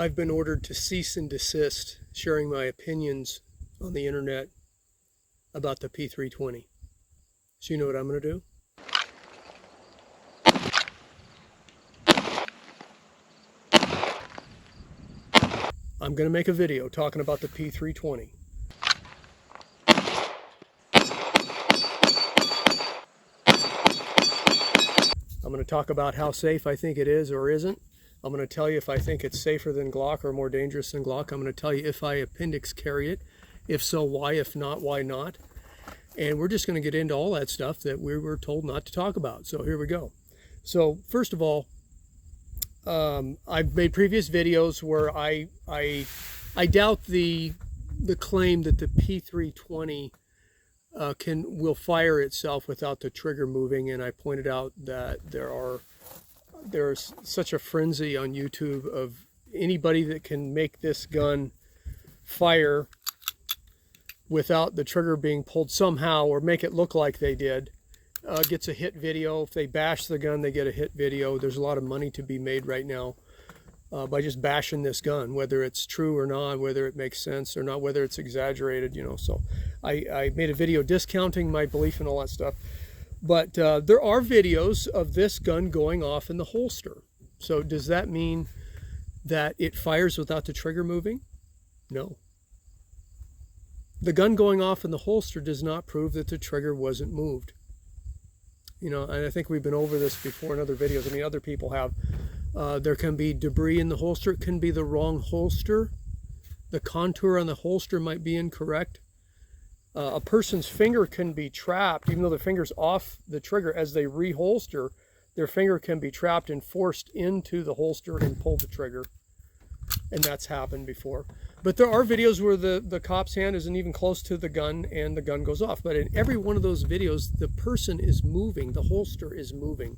I've been ordered to cease and desist sharing my opinions on the internet about the P320. So you know what I'm going to do? I'm going to make a video talking about the P320. I'm going to talk about how safe I think it is or isn't. I'm going to tell you if I think it's safer than Glock or more dangerous than Glock. I'm going to tell you if I appendix carry it. If so, why? If not, why not? And we're just going to get into all that stuff that we were told not to talk about. So here we go. So first of all, I've made previous videos where I doubt the claim that the P320 will fire itself without the trigger moving, and I pointed out that there's such a frenzy on YouTube of anybody that can make this gun fire without the trigger being pulled somehow, or make it look like they did, gets a hit video. If they bash the gun, they get a hit video. There's a lot of money to be made right now by just bashing this gun, whether it's true or not, whether it makes sense or not, whether it's exaggerated, you know. So I made a video discounting my belief in all that stuff. But there are videos of this gun going off in the holster. So does that mean that it fires without the trigger moving? No. The gun going off in the holster does not prove that the trigger wasn't moved. You know, and I think we've been over this before in other videos. I mean, other people have. There can be debris in the holster. It can be the wrong holster. The contour on the holster might be incorrect. A person's finger can be trapped, even though their finger's off the trigger. As they reholster, their finger can be trapped and forced into the holster and pull the trigger. And that's happened before. But there are videos where the cop's hand isn't even close to the gun and the gun goes off. But in every one of those videos, the person is moving, the holster is moving.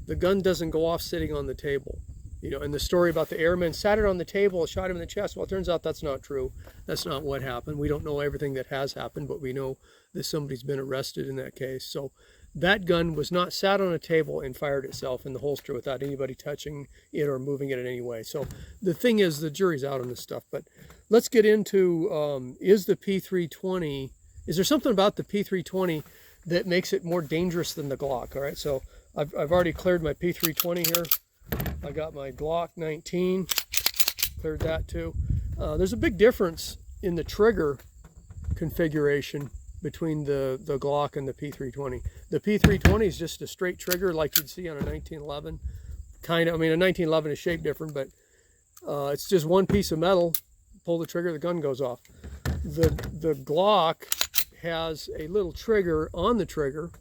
The gun doesn't go off sitting on the table. You know, and the story about the airman sat it on the table, shot him in the chest. Well, it turns out that's not true. That's not what happened. We don't know everything that has happened, but we know that somebody's been arrested in that case. So that gun was not sat on a table and fired itself in the holster without anybody touching it or moving it in any way. So the thing is, the jury's out on this stuff. But let's get into, is the P320, is there something about the P320 that makes it more dangerous than the Glock? All right, so I've already cleared my P320 here. I got my Glock 19, cleared that too. There's a big difference in the trigger configuration between the Glock and the P320. The P320 is just a straight trigger like you'd see on a 1911. Kind of, I mean, a 1911 is shaped different, but it's just one piece of metal. Pull the trigger, the gun goes off. The Glock has a little trigger on the trigger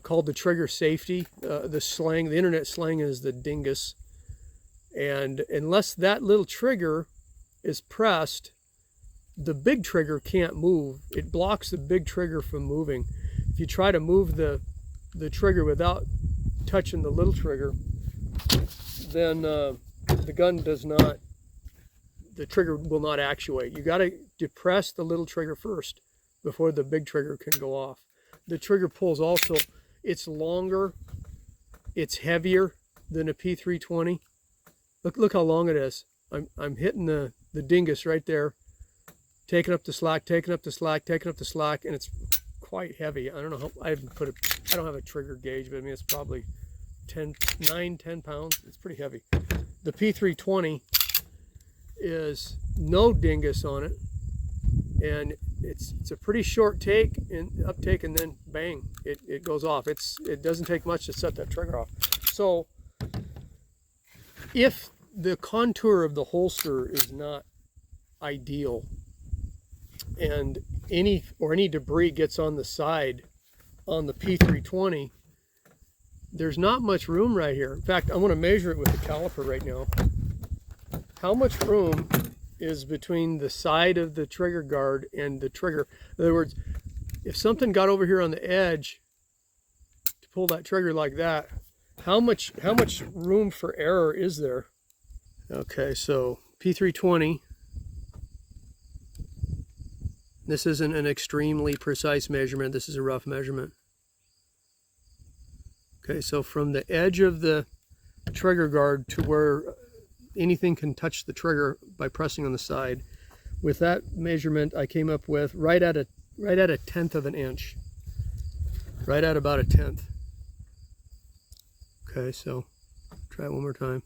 called the trigger safety. The internet slang is the dingus. And unless that little trigger is pressed, the big trigger can't move. It blocks the big trigger from moving. If you try to move the trigger without touching the little trigger, then the gun does not, the trigger will not actuate. You got to depress the little trigger first before the big trigger can go off. The trigger pulls also, it's longer, it's heavier than a P320. Look how long it is. I'm hitting the dingus right there, taking up the slack, taking up the slack, taking up the slack, and it's quite heavy. I don't know how, I don't have a trigger gauge, but I mean, it's probably 10 pounds. It's pretty heavy. The P320 is no dingus on it, and it's a pretty short take and uptake, and then bang, it goes off. It doesn't take much to set that trigger off. So if the contour of the holster is not ideal, and any debris gets on the side on the P320, there's not much room right here. In fact, I want to measure it with the caliper right now. How much room is between the side of the trigger guard and the trigger? In other words, if something got over here on the edge to pull that trigger like that, how much room for error is there? Okay, so P320. This isn't an extremely precise measurement. This is a rough measurement. Okay, so from the edge of the trigger guard to where anything can touch the trigger by pressing on the side. With that measurement, I came up with right at a 1/10 of an inch, right at about a 1/10. Okay, so try it one more time.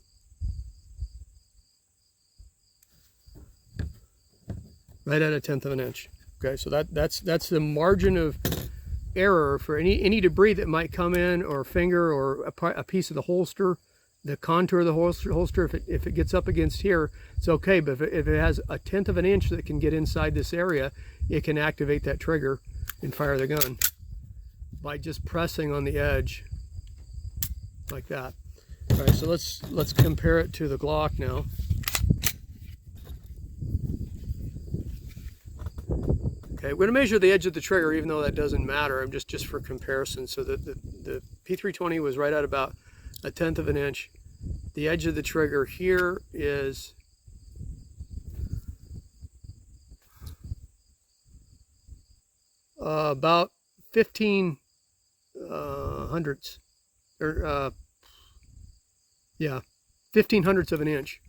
Right at a 1/10 of an inch. Okay, so that's the margin of error for any debris that might come in, or a finger, or a piece of the holster, the contour of the holster. If it gets up against here, it's okay. But if it has a 1/10 of an inch that can get inside this area, it can activate that trigger and fire the gun by just pressing on the edge like that. All right, so let's compare it to the Glock now. Okay, we're going to measure the edge of the trigger, even though that doesn't matter. I'm just for comparison. So the P320 was right at about a 1/10 of an inch. The edge of the trigger here is about 15 hundredths, or yeah, 15 hundredths of an inch.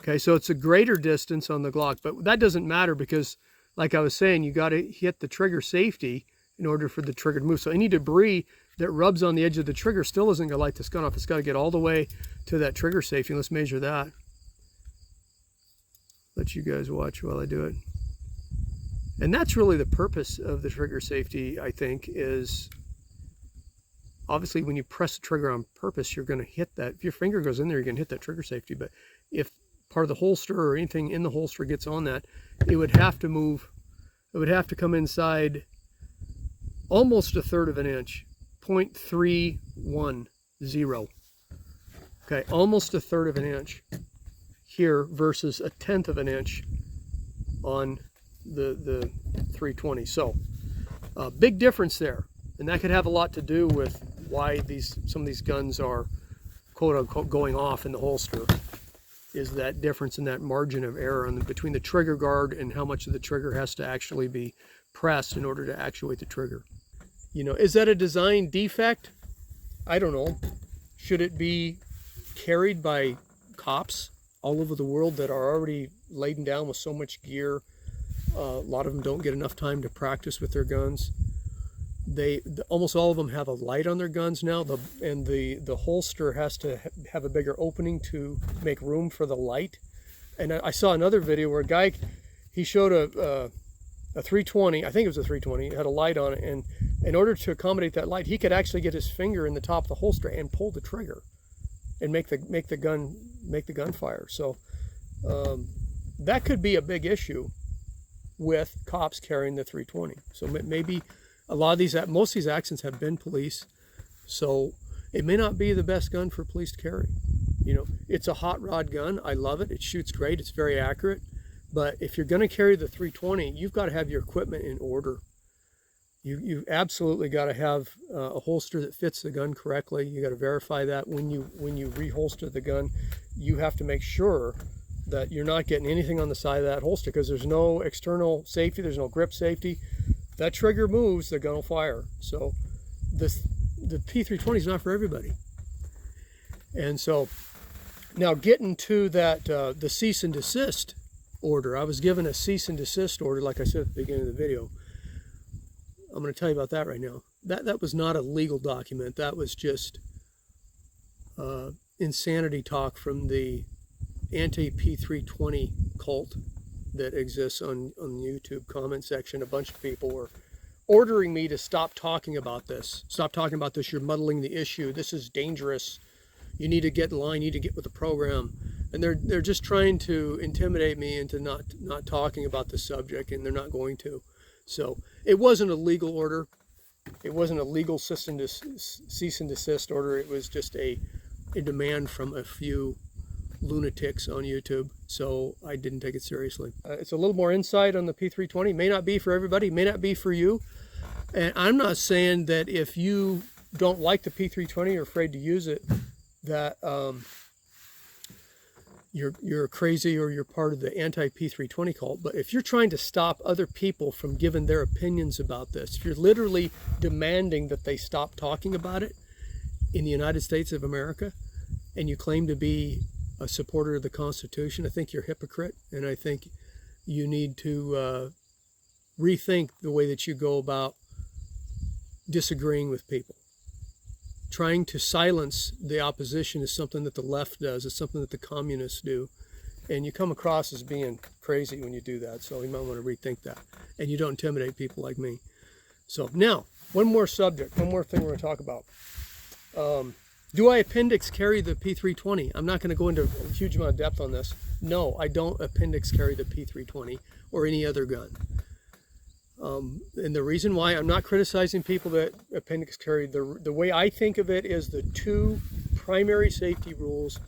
Okay, so it's a greater distance on the Glock, but that doesn't matter because, like I was saying, you got to hit the trigger safety in order for the trigger to move. So any debris that rubs on the edge of the trigger still isn't going to light this gun off. It's got to get all the way to that trigger safety. Let's measure that. Let you guys watch while I do it. And that's really the purpose of the trigger safety, I think, is obviously when you press the trigger on purpose, you're going to hit that. If your finger goes in there, you're going to hit that trigger safety. But if part of the holster or anything in the holster gets on that, it would have to move. It would have to come inside almost a 1/3 of an inch, 0.310. Okay, almost a 1/3 of an inch here versus a 1/10 of an inch on the 320. So big difference there, and that could have a lot to do with why some of these guns are quote unquote going off in the holster, is that difference in that margin of error between the trigger guard and how much of the trigger has to actually be pressed in order to actuate the trigger. You know, is that a design defect? I don't know. Should it be carried by cops all over the world that are already laden down with so much gear? A lot of them don't get enough time to practice with their guns. Almost all of them have a light on their guns now, and the holster has to have a bigger opening to make room for the light. And I saw another video where a guy, he showed a 320, I think it was a 320, it had a light on it, and in order to accommodate that light, he could actually get his finger in the top of the holster and pull the trigger and make the gun fire. So that could be a big issue with cops carrying the 320. So maybe a lot of most of these accidents have been police, so it may not be the best gun for police to carry. You know, it's a hot rod gun. I love it. It shoots great. It's very accurate. But if you're going to carry the 320, you've got to have your equipment in order. You absolutely got to have a holster that fits the gun correctly. You got to verify that when you reholster the gun. You have to make sure that you're not getting anything on the side of that holster, because there's no external safety, there's no grip safety. That trigger moves, the gun will fire. So the P320 is not for everybody. And so now getting to that, the cease and desist order. I was given a cease and desist order, like I said at the beginning of the video. I'm going to tell you about that right now. That was not a legal document. That was just insanity talk from the anti-P320 cult that exists on the YouTube comment section. A bunch of people were ordering me to stop talking about this. Stop talking about this. You're muddling the issue. This is dangerous. You need to get in line. You need to get with the program. And they're just trying to intimidate me into not talking about the subject, and they're not going to. So it wasn't a legal order. It wasn't a legal cease and desist order. It was just a demand from a few lunatics on YouTube. So I didn't take it seriously. It's a little more insight on the P320. May not be for everybody. May not be for you. And I'm not saying that if you don't like the P320 or afraid to use it, that you're crazy or you're part of the anti-P320 cult. But if you're trying to stop other people from giving their opinions about this, if you're literally demanding that they stop talking about it in the United States of America, and you claim to be a supporter of the Constitution, I think you're a hypocrite, and I think you need to rethink the way that you go about disagreeing with people. Trying to silence the opposition is something that the left does. It's something that the communists do. And you come across as being crazy when you do that. So you might want to rethink that. And you don't intimidate people like me. So now, one more subject, one more thing we're going to talk about. Do I appendix carry the P320? I'm not going to go into a huge amount of depth on this. No, I don't appendix carry the P320 or any other gun. And the reason why, I'm not criticizing people that appendix carry. The way I think of it is the two primary safety rules.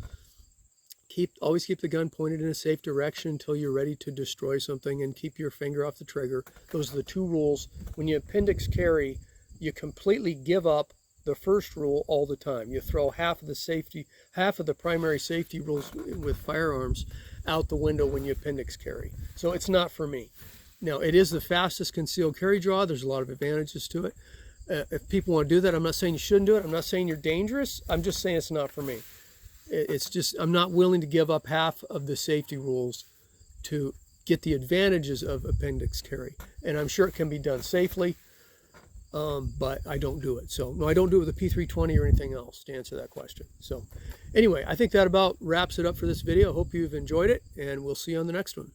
Always keep the gun pointed in a safe direction until you're ready to destroy something, and keep your finger off the trigger. Those are the two rules. When you appendix carry, you completely give up the first rule all the time. You throw half of the primary safety rules with firearms out the window when you appendix carry. So it's not for me. Now, it is the fastest concealed carry draw. There's a lot of advantages to it. If people want to do that, I'm not saying you shouldn't do it. I'm not saying you're dangerous. I'm just saying it's not for me. It's just, I'm not willing to give up half of the safety rules to get the advantages of appendix carry. And I'm sure it can be done safely, but I don't do it. So, no, I don't do it with a P320 or anything else, to answer that question. So, anyway, I think that about wraps it up for this video. I hope you've enjoyed it, and we'll see you on the next one.